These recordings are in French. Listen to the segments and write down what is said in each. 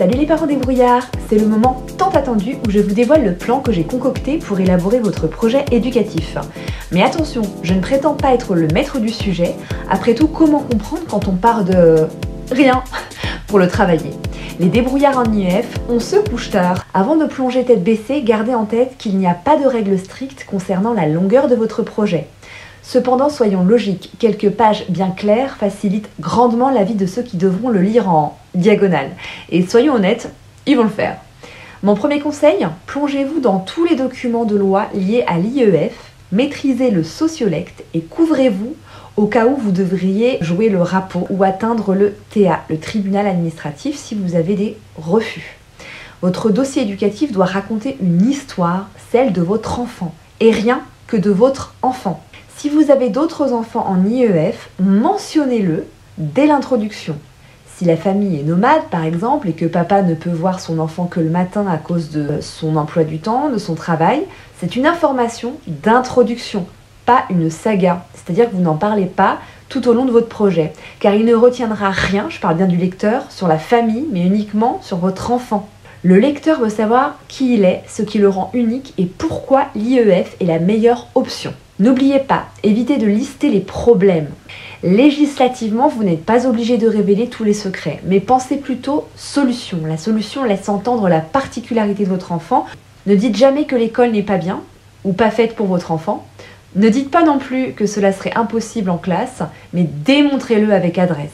Salut les parents débrouillards, c'est le moment tant attendu où je vous dévoile le plan que j'ai concocté pour élaborer votre projet éducatif. Mais attention, je ne prétends pas être le maître du sujet. Après tout, comment comprendre quand on part de rien pour le travailler? Les débrouillards en IEF, on se couche tard. Avant de plonger tête baissée, gardez en tête qu'il n'y a pas de règles strictes concernant la longueur de votre projet. Cependant, soyons logiques, quelques pages bien claires facilitent grandement la vie de ceux qui devront le lire en diagonale. Et soyons honnêtes, ils vont le faire. Mon premier conseil, plongez-vous dans tous les documents de loi liés à l'IEF, maîtrisez le sociolecte et couvrez-vous au cas où vous devriez jouer le RAPO ou atteindre le TA, le tribunal administratif, si vous avez des refus. Votre dossier éducatif doit raconter une histoire, celle de votre enfant, et rien que de votre enfant. Si vous avez d'autres enfants en IEF, mentionnez-le dès l'introduction. Si la famille est nomade par exemple et que papa ne peut voir son enfant que le matin à cause de son emploi du temps, de son travail, c'est une information d'introduction, pas une saga. C'est-à-dire que vous n'en parlez pas tout au long de votre projet, car il ne retiendra rien, je parle bien du lecteur, sur la famille, mais uniquement sur votre enfant. Le lecteur veut savoir qui il est, ce qui le rend unique et pourquoi l'IEF est la meilleure option. N'oubliez pas, évitez de lister les problèmes. Législativement, vous n'êtes pas obligé de révéler tous les secrets, mais pensez plutôt solution. La solution laisse entendre la particularité de votre enfant. Ne dites jamais que l'école n'est pas bien ou pas faite pour votre enfant. Ne dites pas non plus que cela serait impossible en classe, mais démontrez-le avec adresse.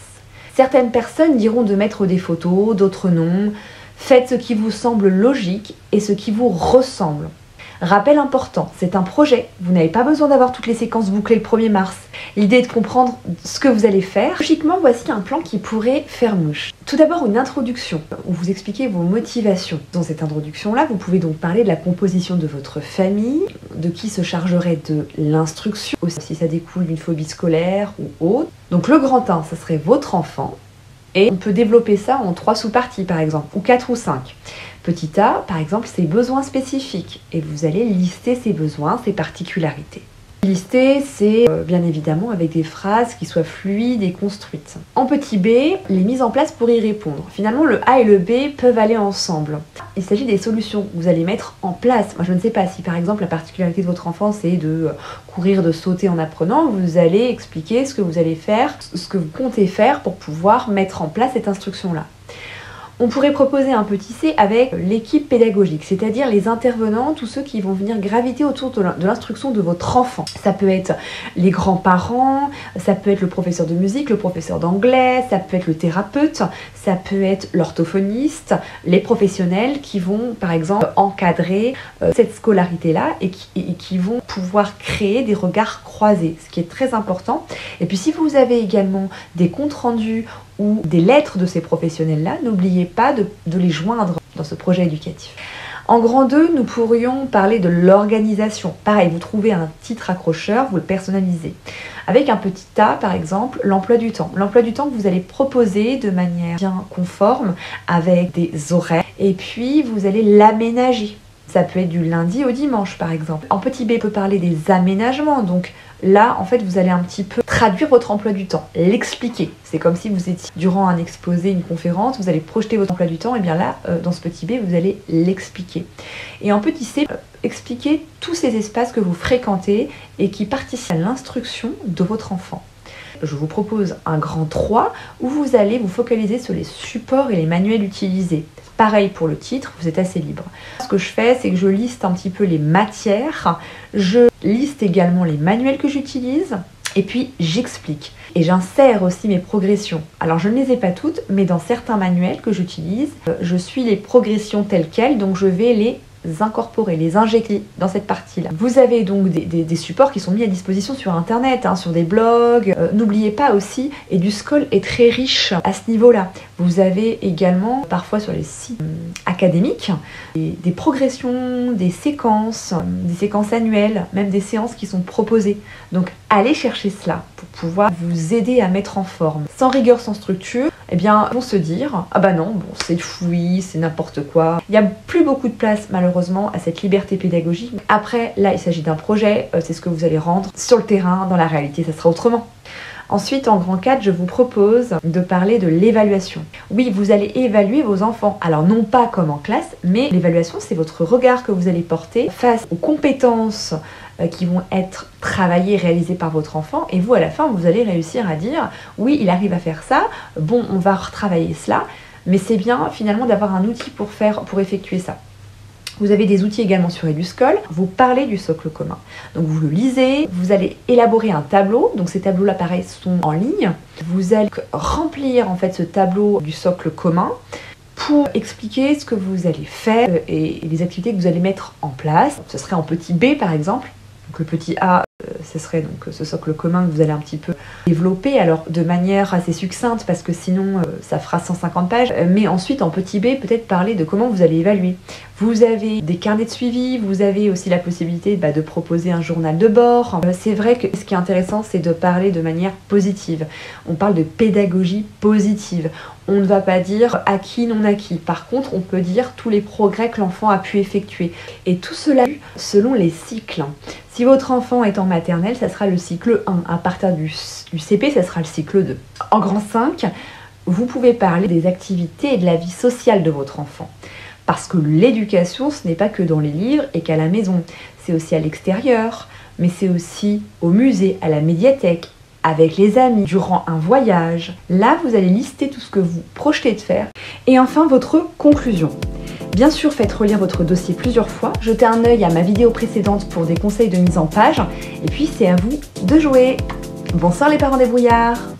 Certaines personnes diront de mettre des photos, d'autres non. Faites ce qui vous semble logique et ce qui vous ressemble. Rappel important, c'est un projet. Vous n'avez pas besoin d'avoir toutes les séquences bouclées le 1er mars. L'idée est de comprendre ce que vous allez faire. Logiquement, voici un plan qui pourrait faire mouche. Tout d'abord, une introduction où vous expliquez vos motivations. Dans cette introduction-là, vous pouvez donc parler de la composition de votre famille, de qui se chargerait de l'instruction, aussi si ça découle d'une phobie scolaire ou autre. Donc le grand 1, ça serait votre enfant. Et on peut développer ça en 3 sous-parties par exemple, ou 4 ou 5. Petit a, par exemple, ses besoins spécifiques. Et vous allez lister ses besoins, ses particularités. Lister, c'est bien évidemment avec des phrases qui soient fluides et construites. En petit b, les mises en place pour y répondre. Finalement, le A et le B peuvent aller ensemble. Il s'agit des solutions que vous allez mettre en place. Moi, je ne sais pas si par exemple la particularité de votre enfant c'est de courir, de sauter en apprenant, vous allez expliquer ce que vous allez faire, ce que vous comptez faire pour pouvoir mettre en place cette instruction-là. On pourrait proposer un petit C avec l'équipe pédagogique, c'est-à-dire les intervenants, tous ceux qui vont venir graviter autour de l'instruction de votre enfant. Ça peut être les grands-parents, ça peut être le professeur de musique, le professeur d'anglais, ça peut être le thérapeute, ça peut être l'orthophoniste, les professionnels qui vont par exemple encadrer cette scolarité-là et qui vont pouvoir créer des regards croisés, ce qui est très important. Et puis si vous avez également des comptes rendus ou des lettres de ces professionnels-là, n'oubliez pas de les joindre dans ce projet éducatif. En grand 2, nous pourrions parler de l'organisation. Pareil, vous trouvez un titre accrocheur, vous le personnalisez. Avec un petit A, par exemple, l'emploi du temps. L'emploi du temps que vous allez proposer de manière bien conforme, avec des horaires, et puis vous allez l'aménager. Ça peut être du lundi au dimanche, par exemple. En petit b, on peut parler des aménagements, donc là, en fait, vous allez un petit peu traduire votre emploi du temps, l'expliquer. C'est comme si vous étiez durant un exposé, une conférence, vous allez projeter votre emploi du temps, et bien là, dans ce petit b, vous allez l'expliquer. Et en petit c, expliquer tous ces espaces que vous fréquentez et qui participent à l'instruction de votre enfant. Je vous propose un grand 3 où vous allez vous focaliser sur les supports et les manuels utilisés. Pareil pour le titre, vous êtes assez libre. Ce que je fais, c'est que je liste un petit peu les matières, je liste également les manuels que j'utilise, et puis j'explique. Et j'insère aussi mes progressions. Alors je ne les ai pas toutes, mais dans certains manuels que j'utilise, je suis les progressions telles quelles, donc je vais les incorporer, les injecter dans cette partie-là. Vous avez donc des supports qui sont mis à disposition sur internet, sur des blogs. N'oubliez pas aussi, EduSchool est très riche à ce niveau-là. Vous avez également, parfois sur les sites académiques, des progressions, des séquences annuelles, même des séances qui sont proposées. Donc allez chercher cela pour pouvoir vous aider à mettre en forme. Sans rigueur, sans structure, eh bien, vont se dire « Ah bah non, bon, c'est fouillis, c'est n'importe quoi ». Il n'y a plus beaucoup de place, malheureusement, à cette liberté pédagogique. Après, là, il s'agit d'un projet, c'est ce que vous allez rendre sur le terrain, dans la réalité, ça sera autrement. Ensuite, en grand 4, je vous propose de parler de l'évaluation. Oui, vous allez évaluer vos enfants. Alors non pas comme en classe, mais l'évaluation, c'est votre regard que vous allez porter face aux compétences qui vont être travaillées, réalisées par votre enfant. Et vous, à la fin, vous allez réussir à dire « Oui, il arrive à faire ça. Bon, on va retravailler cela. » Mais c'est bien, finalement, d'avoir un outil pour effectuer ça. Vous avez des outils également sur EduSchool. Vous parlez du socle commun. Donc vous le lisez, vous allez élaborer un tableau. Donc ces tableaux-là, pareil, sont en ligne. Vous allez remplir en fait ce tableau du socle commun pour expliquer ce que vous allez faire et les activités que vous allez mettre en place. Ce serait en petit B par exemple. Donc le petit A, ce serait donc ce socle commun que vous allez un petit peu développer, alors de manière assez succincte parce que sinon ça fera 150 pages, mais ensuite en petit B peut-être parler de comment vous allez évaluer. Vous avez des carnets de suivi, vous avez aussi la possibilité de proposer un journal de bord. C'est vrai que ce qui est intéressant, c'est de parler de manière positive. On parle de pédagogie positive. On ne va pas dire acquis, non acquis. Par contre, on peut dire tous les progrès que l'enfant a pu effectuer. Et tout cela selon les cycles. Si votre enfant est en maternelle, ça sera le cycle 1. À partir du CP, ça sera le cycle 2. En grand 5, vous pouvez parler des activités et de la vie sociale de votre enfant. Parce que l'éducation, ce n'est pas que dans les livres et qu'à la maison. C'est aussi à l'extérieur, mais c'est aussi au musée, à la médiathèque, avec les amis, durant un voyage. Là, vous allez lister tout ce que vous projetez de faire. Et enfin, votre conclusion. Bien sûr, faites relire votre dossier plusieurs fois. Jetez un œil à ma vidéo précédente pour des conseils de mise en page. Et puis, c'est à vous de jouer. Bonsoir les parents débrouillards!